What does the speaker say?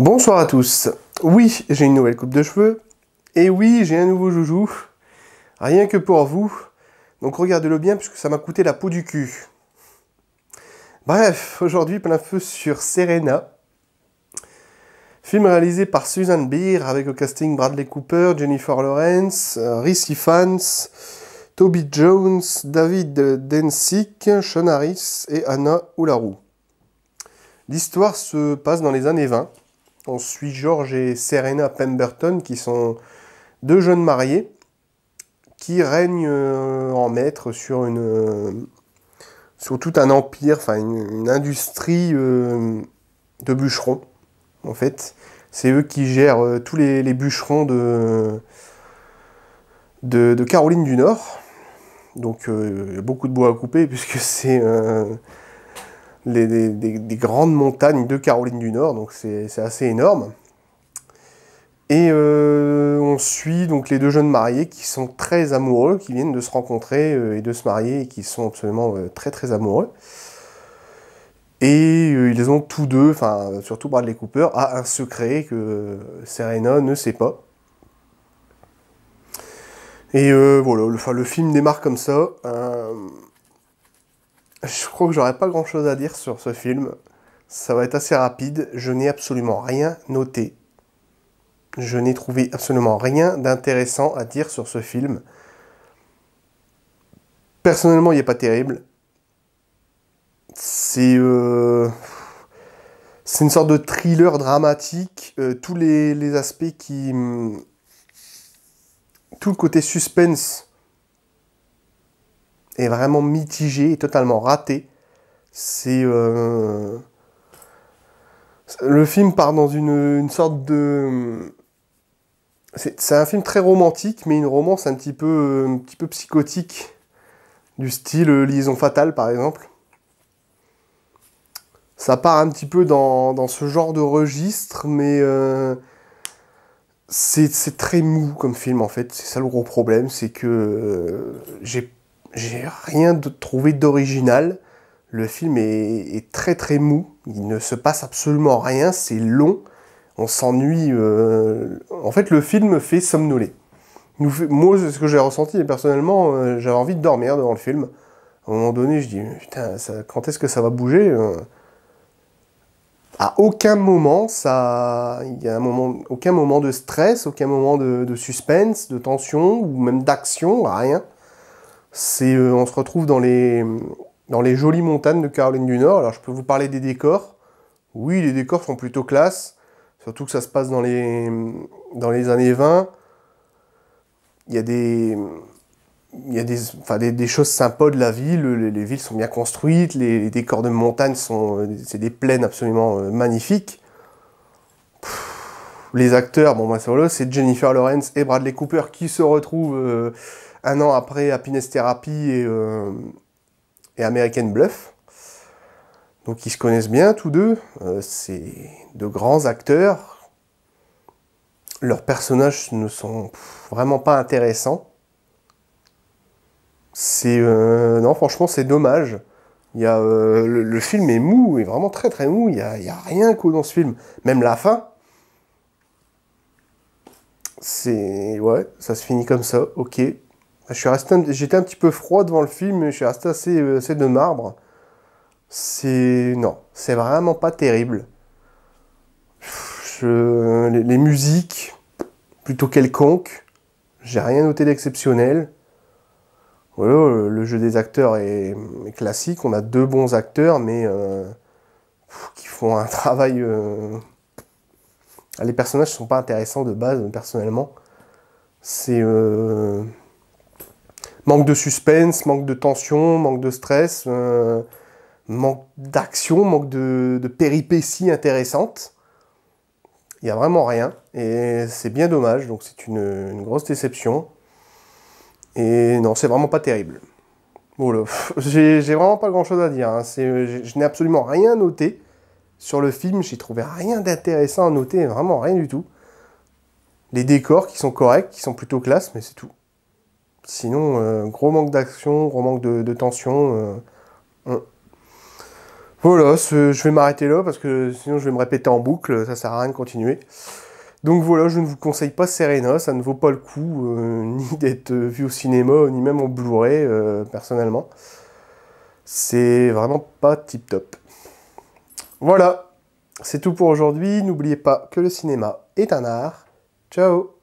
Bonsoir à tous. Oui, j'ai une nouvelle coupe de cheveux. Et oui, j'ai un nouveau joujou. Rien que pour vous. Donc regardez-le bien puisque ça m'a coûté la peau du cul. Bref, aujourd'hui plein feu sur Serena. Film réalisé par Susan Beer avec au casting Bradley Cooper, Jennifer Lawrence, Rhys Ifans, Toby Jones, David Dencik, Sean Harris et Anna Oularoux. L'histoire se passe dans les années 20. On suit George et Serena Pemberton, qui sont deux jeunes mariés, qui règnent en maître sur tout un empire, enfin une industrie de bûcherons, en fait. C'est eux qui gèrent tous les bûcherons de Caroline du Nord. Donc il y a beaucoup de bois à couper, puisque c'est des grandes montagnes de Caroline du Nord, donc c'est assez énorme. Et on suit donc les deux jeunes mariés qui sont très amoureux, qui viennent de se rencontrer et de se marier, et qui sont absolument très très amoureux. Et ils ont tous deux, enfin surtout Bradley Cooper, a un secret que Serena ne sait pas. Et voilà, le film démarre comme ça. Je crois que j'aurais pas grand chose à dire sur ce film. Ça va être assez rapide. Je n'ai absolument rien noté. Je n'ai trouvé absolument rien d'intéressant à dire sur ce film. Personnellement, il n'est pas terrible. C'est une sorte de thriller dramatique. Tous les aspects qui... Tout le côté suspense est vraiment mitigé et totalement raté. C'est... Le film part dans une sorte de... C'est un film très romantique, mais une romance un petit peu psychotique, du style Liaison fatale, par exemple. Ça part un petit peu dans ce genre de registre, mais c'est très mou comme film, en fait. C'est ça le gros problème, c'est que j'ai rien trouvé d'original. Le film est très très mou, il ne se passe absolument rien, c'est long. On s'ennuie. En fait, le film fait somnoler. Moi, c'est ce que j'ai ressenti, et personnellement, j'avais envie de dormir devant le film. À un moment donné, je dis, putain, quand est-ce que ça va bouger? À aucun moment, il y a aucun moment de stress, aucun moment de suspense, de tension, ou même d'action, rien. On se retrouve dans les jolies montagnes de Caroline du Nord. Alors, je peux vous parler des décors. Oui, les décors sont plutôt classe. Surtout que ça se passe dans les années 20. Il y a des choses sympas de la ville. Les villes sont bien construites. Les décors de montagne c'est des plaines absolument magnifiques. Les acteurs, bon, voilà, c'est Jennifer Lawrence et Bradley Cooper qui se retrouvent un an après Happiness Therapy et American Bluff. Donc ils se connaissent bien tous deux. C'est de grands acteurs. Leurs personnages ne sont vraiment pas intéressants. Non, franchement, c'est dommage. Le film est mou, est vraiment très très mou. Il y a rien dans ce film. Même la fin. Ouais, ça se finit comme ça. Ok. J'étais un petit peu froid devant le film, mais je suis resté assez de marbre. Non, c'est vraiment pas terrible. Les musiques, plutôt quelconques. J'ai rien noté d'exceptionnel. Voilà, le jeu des acteurs est classique. On a deux bons acteurs, mais qui font un travail... Les personnages ne sont pas intéressants de base, personnellement. C'est... Manque de suspense, manque de tension, manque de stress, manque d'action, manque de péripéties intéressantes. Il n'y a vraiment rien, et c'est bien dommage, donc c'est une grosse déception. Et non, c'est vraiment pas terrible. Voilà, j'ai vraiment pas grand chose à dire, hein. Je n'ai absolument rien noté sur le film, j'ai trouvé rien d'intéressant à noter, vraiment rien du tout. Les décors qui sont corrects, qui sont plutôt classe, mais c'est tout. Sinon, gros manque d'action, gros manque de tension. Voilà, je vais m'arrêter là parce que sinon je vais me répéter en boucle, ça sert à rien de continuer. Donc voilà, je ne vous conseille pas Serena, ça ne vaut pas le coup, ni d'être vu au cinéma, ni même en Blu-ray, personnellement. C'est vraiment pas tip-top. Voilà, c'est tout pour aujourd'hui. N'oubliez pas que le cinéma est un art. Ciao!